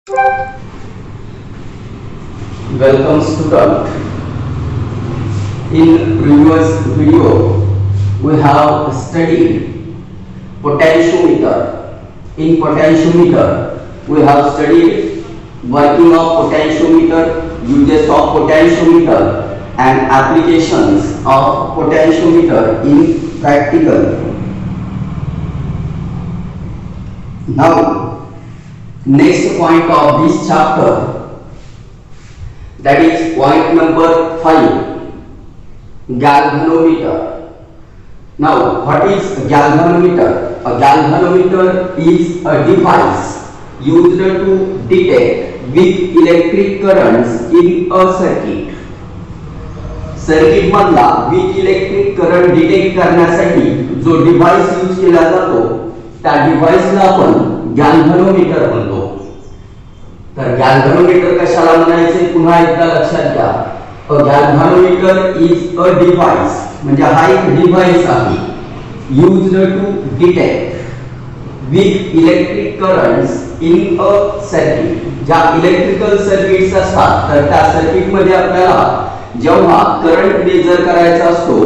Welcome student. In previous video we have studied potentiometer. In potentiometer we have studied working of potentiometer, uses of potentiometer and applications of potentiometer in practical. Now next point of this chapter, that is point number 5, galvanometer. Now what is a galvanometer? A galvanometer is a device used to detect weak electric currents in a circuit. Circuit मधला weak electric current detect करण्यासाठी जो device use केला जातो त्या डिव्हाइसला आपण galvanometer म्हणतो. तर galvanometer कशाला म्हणायचे पुन्हा एकदा लक्षात घ्या. अ गॅल्व्हनोमीटर इज अ डिव्हाइस, म्हणजे हा एक डिव्हाइस आहे used to detect weak electric currents in a circuit. ज्या इलेक्ट्रिकल सर्किट्स असतात तर त्या सर्किट मध्ये आपल्याला जेव्हा करंट मेजर करायचा असतो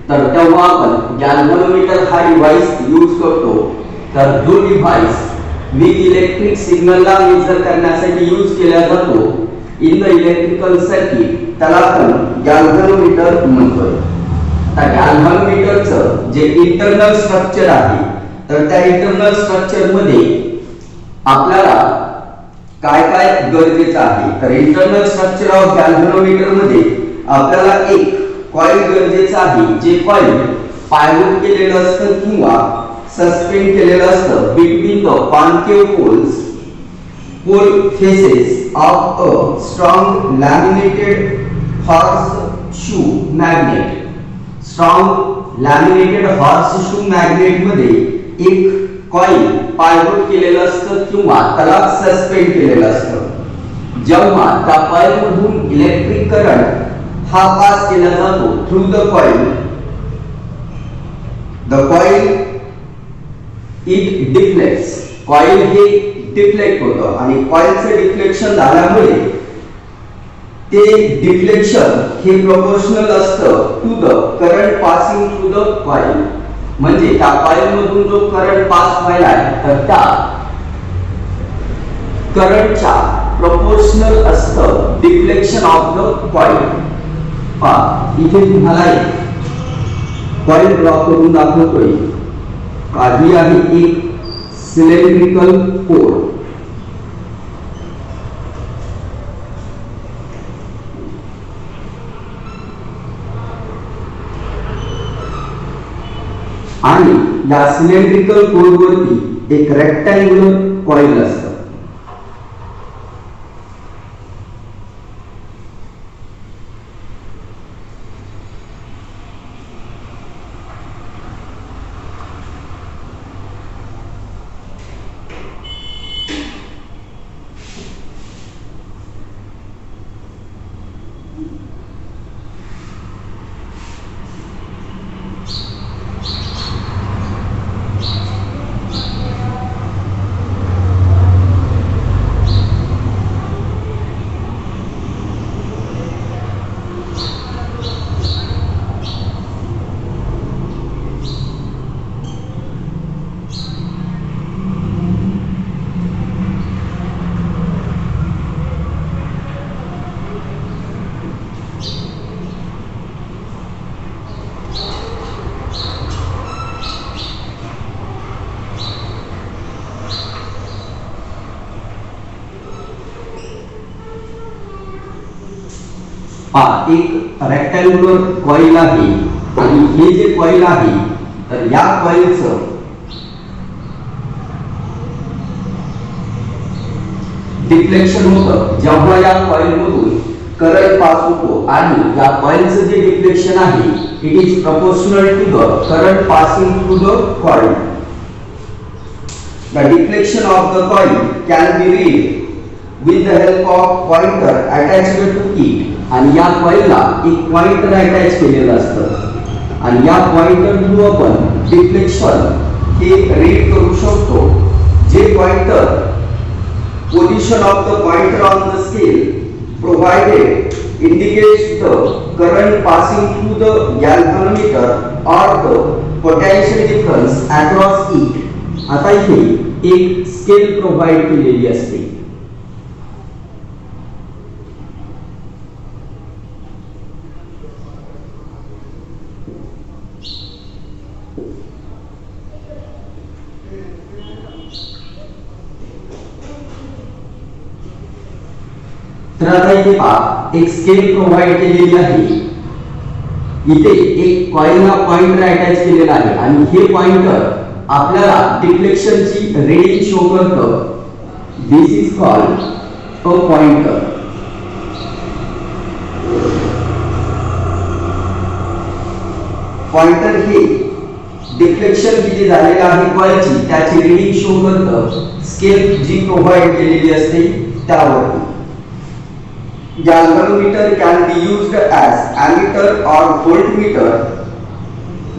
तर तेव्हा आपण गॅल्व्हनोमीटर हा डिव्हाइस यूज करतो. तर जो डिव्हाइस वीक इलेक्ट्रिक सिग्नलला मेजर करण्यासाठी यूज केला जातो इन द इलेक्ट्रिकल सर्किट त्याला आपण गॅल्व्हनोमीटर म्हणतो. त्या गॅल्व्हनोमीटरचं जे इंटरनल स्ट्रक्चर आहे तर त्या इंटरनल स्ट्रक्चर मध्ये आपल्याला काय काय गरजेचं आहे. तर इंटरनल स्ट्रक्चर ऑफ गॅल्व्हनोमीटर मध्ये आपल्याला एक कॉइल गरजेचं आहे, जे कॉइल पायवोट केलेलं असतं किंवा सस्पेंड केलेलं असतं between the concave pole faces of a strong laminated horseshoe magnet. Strong laminated horseshoe magnet मध्ये एक कॉइल पायवोट केलेलं असतं किंवा त्याला सस्पेंड केलेलं असतं. जेव्हा त्या कॉइल मधून इलेक्ट्रिक करंट हा पास केला जातो through the coil it deflects. Coil हे डिफ्लेक्ट होतं आणि कॉइलचं डिफ्लेक्शन झाल्यामुळे ते डिफ्लेक्शन हे प्रोपोर्शनल असतं to the current passing through the coil. म्हणजे त्या कॉइल मधून जो करंट पास व्हायला आहे तर त्या करंटच्या प्रोपोर्शनल असतं डिफ्लेक्शन ऑफ द कॉइल. इथे तुम्हाला एक कॉइल ड्रॉ करून दाखवतोय. ही आहे एक सिलेंड्रिकल कोर. आणि या सिलेंड्रिकल कोर वरती एक रेक्टँग्युलर कॉइल असतं. एक रेक्टँग्युलर कॉइल आहे आणि हे जे कॉइल आहे तर या कॉइलचं डिफ्लेक्शन होतं जेव्हा या कॉइल मधून करंट पास होतो आणि या कॉइलचं जे डिफ्लेक्शन आहे it is proportional to the current passing through the coil. The deflection of the coil can be read with the help of pointer attached to it. आणि या कॉइलला एक पॉइंटर अटॅच केलेलं असतं आणि या पॉइंटर थ्रू आपण डिफ्लेक्शन हे रीड करू शकतो. जे pointer position of the pointer on the scale provided indicates the current passing through the galvanometer or the potential difference across it. आता इथे एक स्केल प्रोव्हाइड केलेली असते. तर आता इथे पहा एक स्केल प्रोव्हाइड केलेली आहे. इथे एक कॉइलला पॉइंटर अटॅच केलेला आहे आणि हे पॉइंटर आपल्याला डिफ्लेक्शनची रीडिंग शो करतं. This is called a pointer. Pointer हे डिफ्लेक्शन किती झालेलं आहे कॉइलची त्याची रीडिंग शो करतं स्केल जी प्रोव्हाइड केलेली असते त्यावरती. Galvanometer can be used as ammeter or voltmeter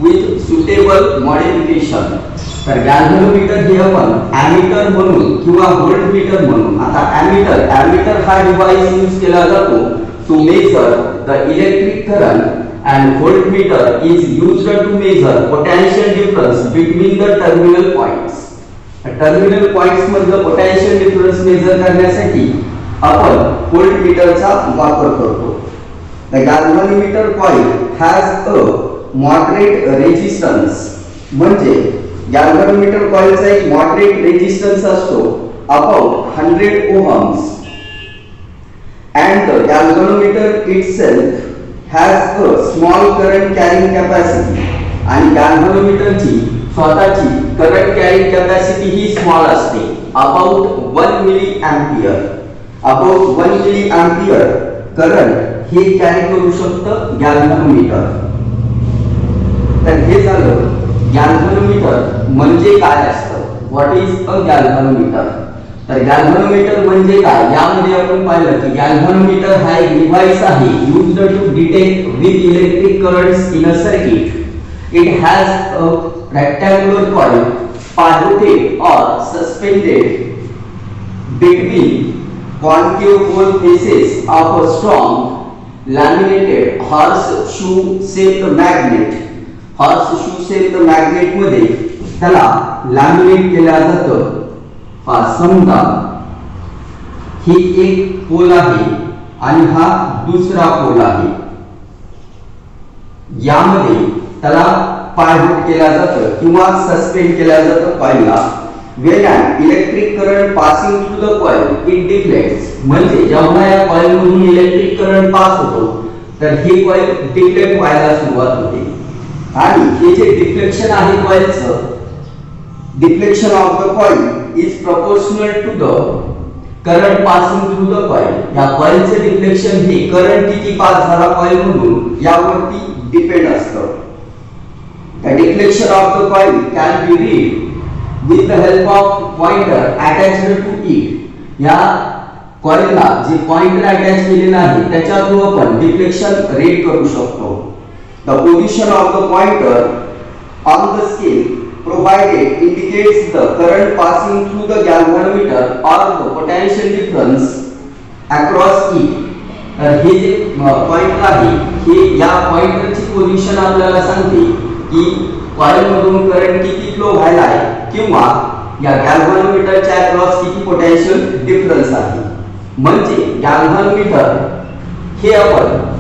with suitable modification. तर गॅल्व्हनोमीटर हे आपण ammeter म्हणून किंवा voltmeter म्हणून. आता ammeter हा डिव्हाइस यूज केला जातो to measure the electric current and voltmeter is used to measure potential difference between the terminal points. Terminal points मधलं पोटेन्शियल डिफरन्स मेजर करण्यासाठी आपण व्होल्टमीटरचा वापर करतो. The galvanometer coil has a moderate resistance. म्हणजे galvanometer coilचा एक moderate resistance असतो about 100 ohms and the galvanometer itself has a small current carrying capacity. आणि galvanometerची स्वतःची करंट कॅरिंग कॅपॅसिटी ही स्मॉल असते about 1 milliampere. about 1 milliampere current हे carry करू शकतं galvanometer. तर हे झालं गॅल्व्हनोमीटर म्हणजे काय असतं. What is a galvanometer. तर गॅल्व्हनोमीटर म्हणजे काय यामध्ये आपण पाहिलं की गॅल्व्हनोमीटर हा एक डिव्हाइस आहे used to detect with electric currents in a circuit. It has a rectangular coil pivoted or suspended between concave pole faces of a strong laminated horseshoe shaped magnet. horseshoe shaped magnet मध्ये त्याला laminate केलं जातं. समजा ही एक pole आहे आणि हा दुसरा पोल आहे. यामध्ये त्याला पायवट केला जातं किंवा सस्पेंड केला जातं कॉइलला. When an electric current passing through the coil it deflects. म्हणजे जेव्हा या कॉइल मधून इलेक्ट्रिक करंट पास होतो तर ही कॉइल डिफ्लेक्ट व्हायला सुरुवात होते. आणि हे जे डिफ्लेक्शन आहे कॉइलचं deflection of the coil is proportional to the current passing through the coil. या कॉइलचे डिफ्लेक्शन हे करंट किती पास झाला कॉइल मधून यावरती डिपेंड असतं. The deflection of the coil can be read with the help of pointer attached to it. या कॉइलला जे पॉइंटर अटॅच केलेला आहे त्याच्या थ्रू आपण डिफ्लेक्शन रीड करू शकतो. The position of the pointer on the scale provided indicates the current passing through the galvanometer or the potential difference across it. तर हे जे पॉइंटर आहे हे या पॉइंटरची पोझिशन आपल्याला सांगते की कॉइल मधून करंट किती फ्लो व्हायला आहे किंवा या गॅल्व्हनोमीटरच्या अक्रॉस किती पोटेन्शियल डिफरन्स आहे. म्हणजे गॅल्व्हनोमीटर हे आपण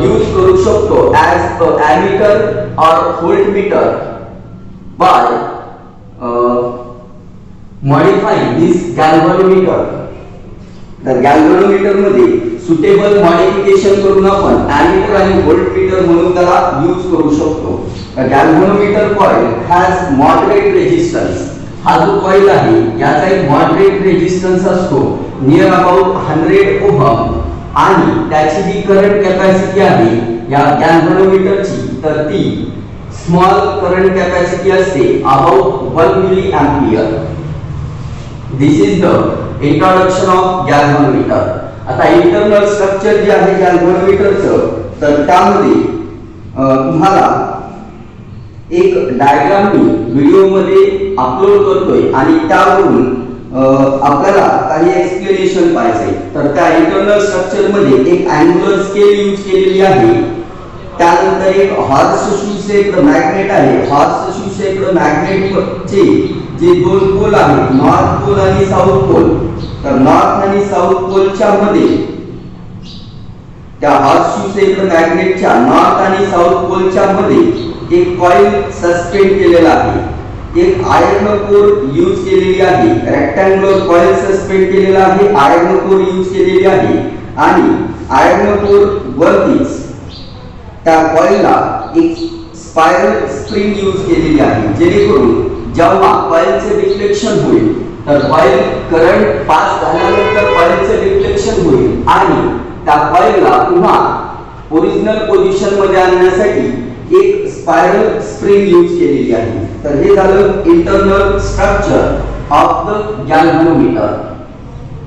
यूज करू शकतो as a ammeter or voltmeter by modifying this galvanometer. तर गॅल्व्हनोमीटर मध्ये सुटेबल मॉडिफिकेशन करून आपण ॲमीटर आणि व्होल्टमीटर म्हणून त्याला यूज करू शकतो. Galvanometer coil has moderate resistance. हा जो कॉइल आहे याचा एक मॉडरेट रेजिस्टन्स असतो नियर अबाउट 100 ओहम आणि त्याची जी करंट कॅपॅसिटी आहे या गॅल्व्हनोमीटरची तर ती स्मॉल करंट कॅपॅसिटी असते about 1 milliampere. This is the introduction of galvanometer. आता इंटरनल स्ट्रक्चर जे आहे गॅल्व्हनोमीटरचं तर त्यामध्ये तुम्हाला एक डायग्राम मी व्हिडिओ मध्ये अपलोड करतोय आणि त्यावरून आपल्याला काही एक्सप्लेनेशन पाहिजे तर त्या इंटरनल स्ट्रक्चर मध्ये एक अँग्युलर स्केल यूज केलेली आहे, त्यानंतर एक हॉर्स शू शेप्ड मॅग्नेट आहे। हॉर्स शू शेप्ड मॅग्नेटचे जे दोन पोल आहेत, नॉर्थ पोल आणि साऊथ पोल, तर नॉर्थ आणि साऊथ पोलच्या मध्ये त्या हॉर्स शू शेप्ड मॅग्नेटच्या नॉर्थ आणि साऊथ पोलच्या मध्ये एक कॉइल सस्पेंड केलेला आहे, एक आयर्न कोर यूज केलेली आहे, रेक्टँग्युलर कॉइल सस्पेंड केलेला आहे, आयर्न कोर यूज केलेली आहे आणि आयर्न कोर वरतीच त्या कॉइलला एक स्पायरल स्प्रिंग यूज केलेली आहे, जेणेकरून जेव्हा कॉइलचे डिफ्लेक्शन होईल तर कॉइल करंट पास झाल्यानंतर कॉइलचे डिफ्लेक्शन होईल आणि त्या कॉइलला पुन्हा ओरिजिनल पोझिशन मध्ये आणण्यासाठी एक स्पायरल स्प्रिंग यूज केलेली आहे। तर हे झालं internal structure of the galvanometer.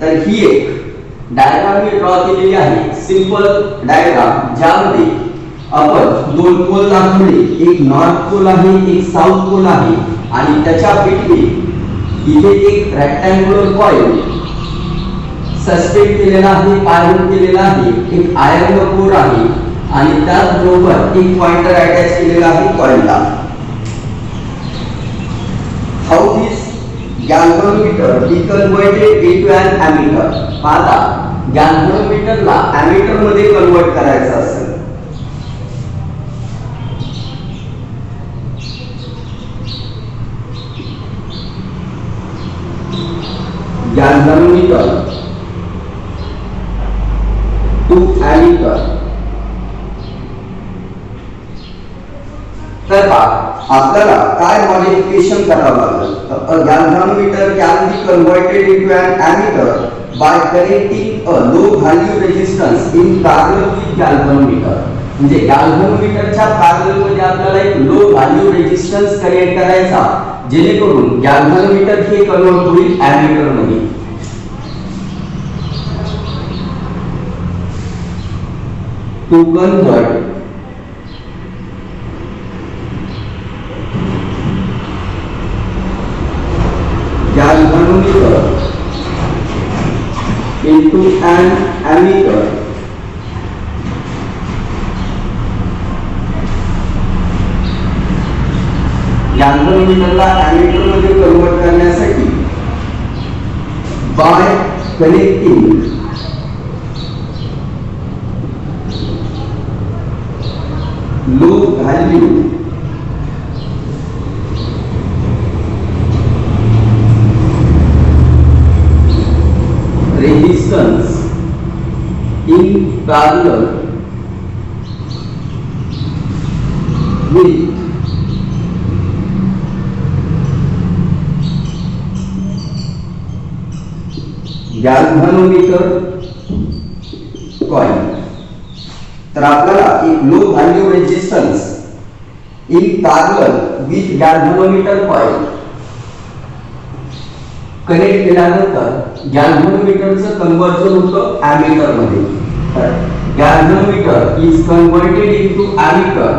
तर ही एक डायग्राम मी ड्रॉ केलेली आहे, सिंपल डायग्राम, ज्यामध्ये आपण दोन पोल दाखवले, एक नॉर्थ पोल आहे, एक साऊथ पोल आहे आणि त्याच्या बिटवीन इथे एक रेक्टँग्युलर कॉइल सस्पेंड केलेला आहे, आयर्न केलेला आहे, एक आयर्न कोर आहे आणि त्याचबरोबर एक पॉइंटर अटॅच केलेला आहे कॉइलला। How this galvanometer be converted into an ammeter. आता गॅल्व्हनोमीटरला एमीटर मध्ये कन्वर्ट करायचं असेल गॅल्व्हनोमीटर टू एमीटर, तर आपल्याला काय मॉडिफिकेशन करावं लागेल? तर galvanometer can be converted into an ammeter by connecting a low value resistance in parallel with galvanometer. म्हणजे गॅल्व्हनोमीटरच्या पॅरलल मध्ये आपल्याला एक लो व्हॅल्यू रेजिस्टन्स कनेक्ट करायचा, जेणेकरून गॅल्व्हनोमीटर हे कन्वर्ट होईल एमीटर मध्ये। To convert galvanometer into an ammeter, गॅल्व्हनोमीटरला एमीटर मध्ये कन्वर्ट करण्यासाठी by connecting low value resistance in parallel with galvanometer coil। तर आपल्याला एक low value resistance in parallel with galvanometer coil connect केल्यानंतर गॅल्व्हनोमीटरचं कन्वर्जन होतं एमीटर मध्ये। Galvanometer is converted into ammeter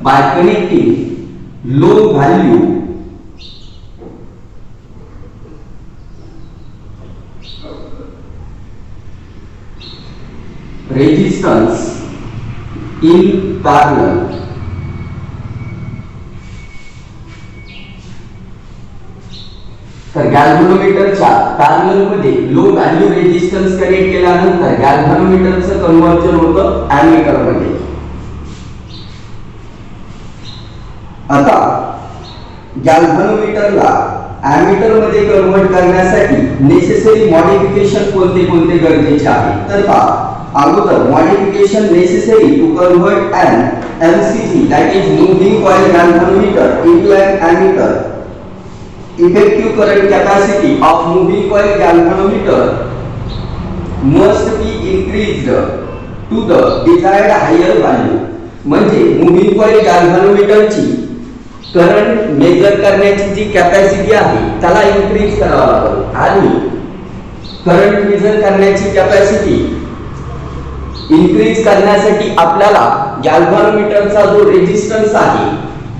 by connecting low value resistance in parallel तर गॅल्व्हनोमीटरच्या parallel मध्ये लो व्हॅल्यू रेजिस्टन्स कनेक्ट केल्यानंतर गॅल्व्हनोमीटरचं कन्वर्जन होतं एमीटर मध्ये। आता गॅल्व्हनोमीटरला एमीटर मध्ये कन्वर्ट करण्यासाठी नेसेसरी मॉडिफिकेशन कोणते कोणते गरजेचे आहे? तर अगोदर modification necessary to convert an MCG that is moving coil galvanometer into an ammeter. Effective current capacity of moving coil galvanometer must be increased to the desired higher value. म्हणजे moving coil गॅल्व्हनोमीटरची current measure करण्याची जी capacity आहे त्याला increase करावा लागेल आणि current measure करण्याची capacity increase करण्यासाठी आपल्याला गॅल्व्हनोमीटरचा जो रेजिस्टन्स आहे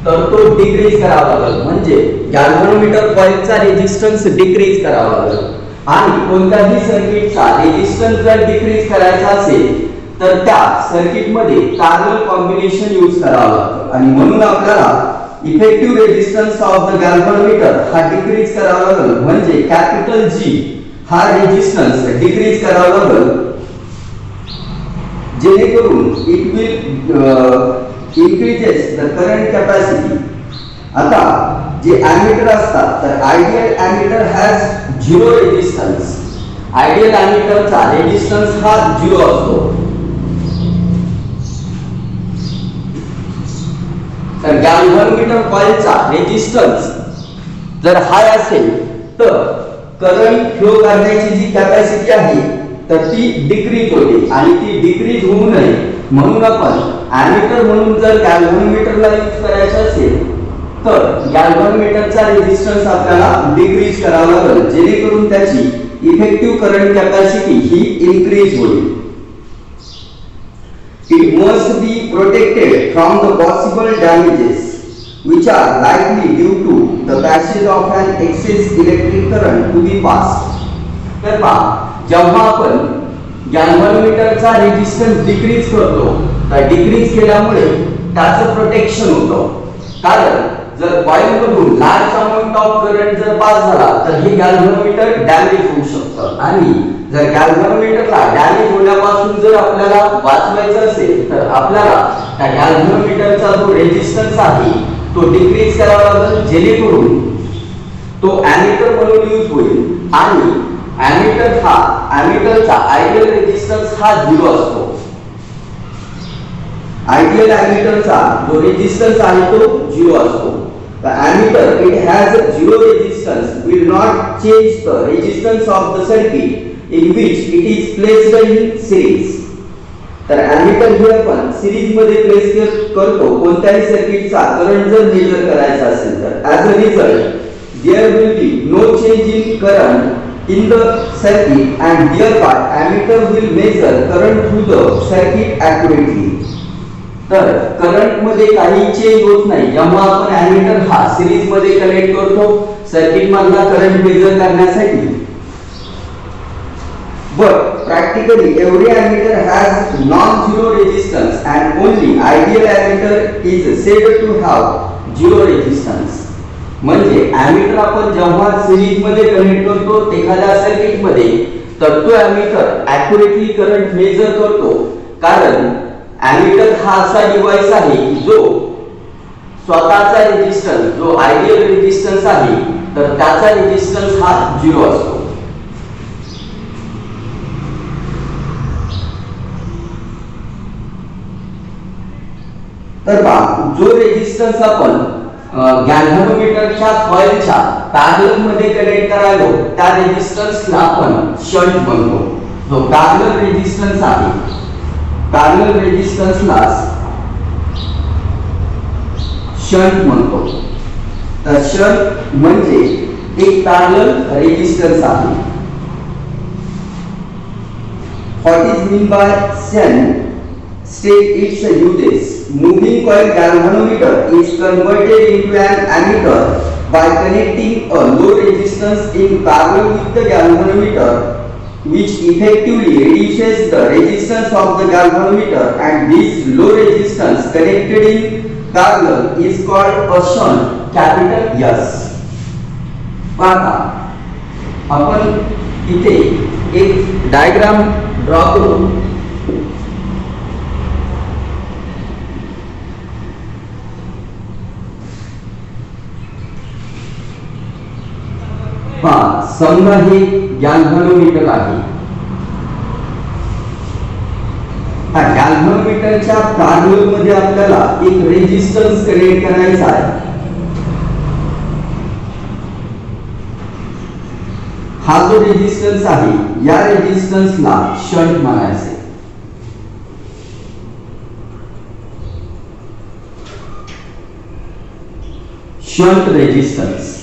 तर तो डिक्रीज करावा लागेल, म्हणजे गॅल्व्हनोमीटर कॉइलचा रेझिस्टन्स डिक्रीज करावा लागेल. आणि कोणत्याही सर्किटचा रेझिस्टन्स जर डिक्रीज करायचा असेल तर त्या सर्किट मध्ये पॅरलल कॉम्बिनेशन यूज करावा लागतो. आणि म्हणून आपल्याला effective resistance of the galvanometer हा डिक्रीज करावा लागेल, म्हणजे कॅपिटल जी हा रेझिस्टन्स डिक्रीज करावा लागेल, जेणेकरून it will increases the current capacity. आता जे एमीटर असतात तर ideal ammeter has zero resistance. Ideal एमीटरचा रेझिस्टन्स हा झिरो असतो. तर गॅल्व्हनोमीटर कॉइलचा रेझिस्टन्स जर हाय असेल तर करंट फ्लो करण्याची जी कॅपॅसिटी आहे तर ती डिक्रीज होते, आणि ती डिक्रीज होऊ नये म्हणून आपण एमीटर म्हणून जर गॅल्व्हनोमीटरला यूज करायचं असेल तर गॅल्व्हनोमीटरचा रेझिस्टन्स आपल्याला डिक्रीज करावा लागेल, जेणेकरून त्याची इफेक्टिव्ह करंट कॅपॅसिटी ही इन्क्रीज होईल. It must be protected from the possible damages which are likely due to the passage of an excess electric current to be passed. तर जेव्हा आपण गॅल्व्हनोमीटरचा रेझिस्टन्स डिक्रीज करतो तर डिक्रीज केल्यामुळे त्याचं प्रोटेक्शन होतं, कारण जर कॉइल मधून लार्ज अमाउंट ऑफ करंट जर पास झाला तर हे गॅल्व्हनोमीटर डॅमेज होऊ शकतं. आणि जर गॅल्व्हनोमीटरला डॅमेज होण्यापासून जर आपल्याला वाचवायचं असेल तर आपल्याला त्या गॅल्व्हनोमीटरचा जो रेझिस्टन्स आहे तो डिक्रीज करावा लागेल, जेणेकरून तो एमीटर म्हणून यूज होईल. आणि एमीटरचा आयडियल रेझिस्टन्स हा झिरो असतो. आयडियल एमीटरचा जो रेझिस्टन्स आहे तो झिरो असतो. The emitter, it has a zero resistance, will not change the resistance of the circuit in which it is placed in series. तर emitter हे आपण सिरीज मध्ये प्लेस करतो कोणत्याही सर्किटचा करंट जर मेजर करायचा असेल तर. as a result there will be no change in current in the circuit and thereby emitter will measure current through the circuit accurately. तर करंट मध्ये काही चेंज होत नाही जेव्हा आपण एमीटर हा सिरीज मध्ये कनेक्ट करतो सर्किट मधला करंट मेजर करण्यासाठी. But practically every emitter has non-zero resistance and only ideal emitter is said to have zero resistance. म्हणजे एमीटर आपण जेव्हा सिरीज मध्ये कनेक्ट करतो एखाद्या सर्किट मध्ये तर तो एमीटर ॲक्युरेटली करंट मेजर करतो, कारण एमीटर हा असा डिव्हाइस आहे जो स्वतःचा रेझिस्टन्स जो आयडियल रेझिस्टन्स आहे तर त्याचा रेझिस्टन्स हा झिरो असतो. तर जो रेझिस्टन्स आपण गॅल्व्हनोमीटरच्या कॉइलच्या पॅरलल मध्ये कनेक्ट करायलो त्या रेझिस्टन्सला आपण शंट म्हणतो. जो पॅरलल रेझिस्टन्स आहे पॅरलल रेझिस्टन्सला शंट म्हणतो. तर शंट म्हणजे एक पॅरलल रेझिस्टन्स आहे. What is mean by shunt? State its uses. Moving coil galvanometer is converted into an ammeter by connecting a low resistance in parallel with the galvanometer, which effectively reduces the resistance of the galvanometer, and this low resistance connected in parallel is called a shunt, capital S. पहा आपण इथे एक diagram draw करू. समजा हे galvanometer आहे. हा गॅल्व्हनोमीटरच्या पॅरलल मध्ये आपल्याला एक रेझिस्टन्स कनेक्ट करायचा आहे. हा जो रेझिस्टन्स आहे या रेझिस्टन्सला शंट म्हणायचे. Shunt resistance.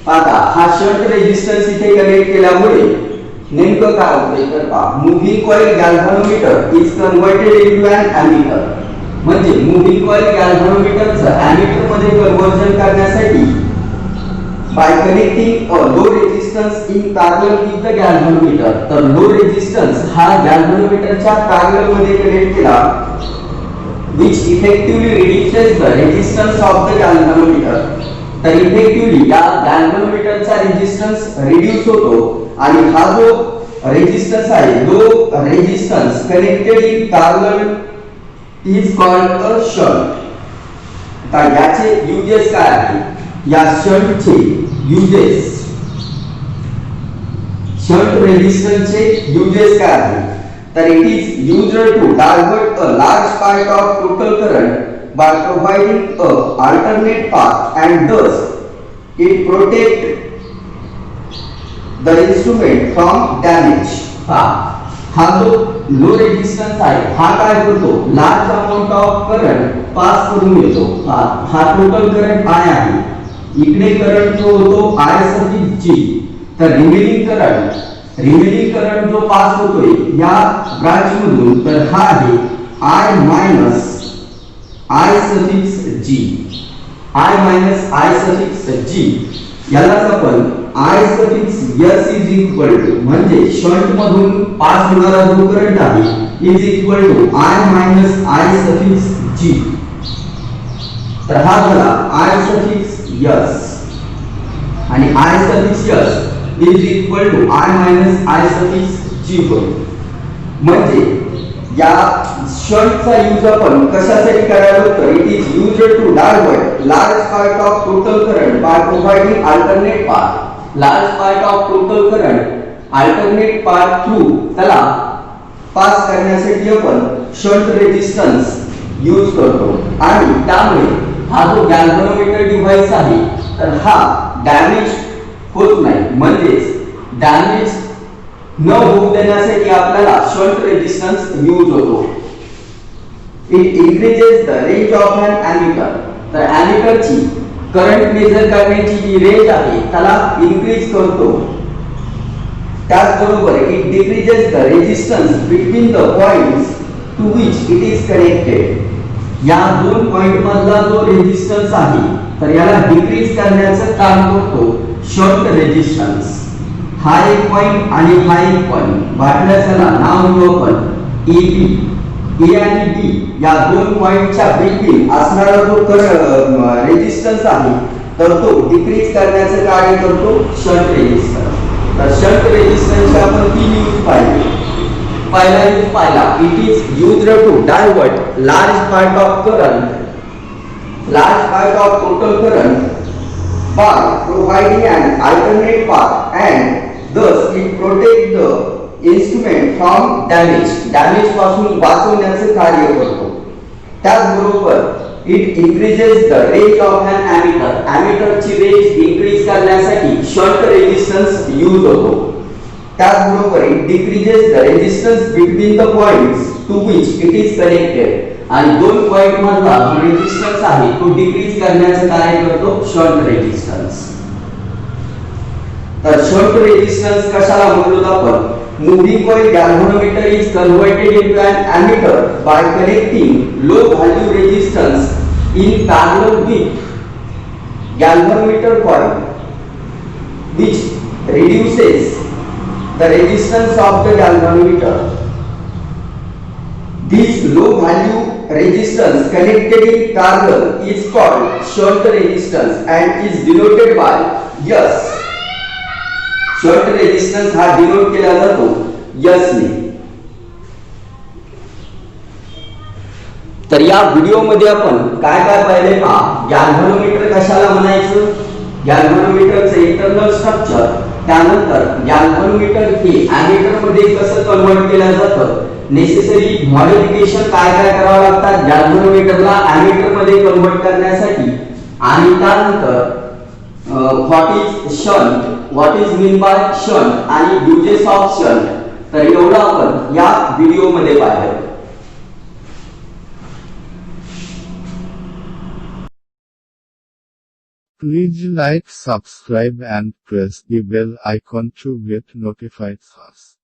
आता हा शंट रेझिस्टन्स इथे कनेक्ट केल्यामुळे नेमकं काय होतंय तर moving coil galvanometer is converted into an ammeter. म्हणजे मूव्हिंग कॉइल गॅल्व्हनोमीटरचं अॅमीटर मध्ये कन्व्हर्जन करण्यासाठी by connecting a low resistance in parallel with the galvanometer, तर लो रेजिस्टन्स हा गॅल्व्हनोमीटरच्या पॅरलल मध्ये कनेक्ट केला, which effectively reduces the resistance of the galvanometer. तर इफेक्टिवली या गॅल्व्हनोमीटरचा रेजिस्टन्स रिड्यूस होतो आणि हा जो रेजिस्टन्स आहे low resistance connected in parallel is called a shunt. तर याचे युजेस काय आहे, या शंटचे युजेस, शंट रेजिस्टन्सचे युजेस काय आहे, तर it is used to divert a large part of total current by providing a alternate path and thus it protect the instrument from damage. हा जो लो रेजिस्टन्स आहे हा काय करतो, large amount of current pass करून येतो. हा total current I आहे, इकडे करंट जो होतो I सफिक्स G, तर रिमेनिंग करंट जो पास होतोय या ब्रांच मधून, तर हा आहे I minus I suffix G, I minus I suffix G. यालाच आपण I suffix S is equal to, म्हणजे शंट मधून पास होणारा जो करंट आहे is equal to I minus I suffix G. तर हा झाला I सफिक्स S आणि I suffix S is equal to I minus I suffix G होईल. म्हणजे या शंटचा यूज आपण कशासाठी करायला होतो, it is used to divert large part of total current by providing alternate path. Large part of total current alternate path through त्याला pass करण्यासाठी आपण शंट रेजिस्टन्स यूज करतो आणि त्यामुळे हा जो गॅल्व्हनोमीटर डिव्हाइस आहे तर हा डॅमेज होत नाही. म्हणजेच डॅमेज न होऊ देण्यासाठी आपल्याला शंट रेजिस्टन्स यूज होतो. It increases the range of an ammeter. तर एमिटरची करंट मेजर करण्याची जी रेंज आहे त्याला इन्क्रीज करतो. त्याचबरोबर it decreases the resistance between the points to which it is connected. या दोन पॉइंट मधला जो रेजिस्टन्स आहे तर याला डिक्रीज करण्याचं काम करतो शंट रेजिस्टन्स. हा एक पॉइंट आणि हा एक पॉइंट वाटल्याला नाव देऊ आपण AB. A आणि B या दोन पॉइंटच्या बिटवीन असणारा जो रेजिस्टन्स आहे तर तो डिक्रीज करण्याचं कार्य करतो शंट रेजिस्टन्स. तर शंट रेजिस्टन्सचे आपण तीन यूज पाहिले. पहिला यूज पाहिला, it is used to divert large part of total current by providing an alternate path and thus it protect the instrument from damage. Damage पासून वाचवण्याचे कार्य करतो. त्याचबरोबर it increases the range of an ammeter. एमिटरची range increase करण्यासाठी shunt resistance use होतो. त्याचबरोबर it decreases the resistance between the points to which it is connected. आणि दोन पॉइंट मधला जो रेजिस्टन्स आहे तो डिक्रीज करण्याचं कार्य करतो शंट रेजिस्टन्स. तर शंट रेजिस्टन्स कशाला म्हणतो आपण, moving coil galvanometer is converted into an ammeter by connecting low value resistance in parallel with galvanometer coil which reduces the resistance of the galvanometer. This low value resistance connected in parallel is called shunt resistance and is denoted by S. Shunt resistance हा denote केला जातो S ने. तर या video मध्ये आपण काय काय पाहिले पहा. गॅल्व्हनोमीटर कशाला म्हणायचं, गॅल्व्हनोमीटरचे इंटरनल स्ट्रक्चर, त्यानंतर गॅल्व्हनोमीटर हे एमिटर मध्ये कसं कन्वर्ट केलं जातं, नेसेसरी मॉडिफिकेशन काय काय करावं लागतात गॅल्व्हनोमीटरला एमिटर मध्ये कन्वर्ट करण्यासाठी, आणि त्यानंतर what is shunt, what is mean by shunt आणि युजेस ऑफ शंट. तर एवढं आपण या व्हिडिओ मध्ये पाहिलं. Please like, subscribe and press the bell icon to get notified first.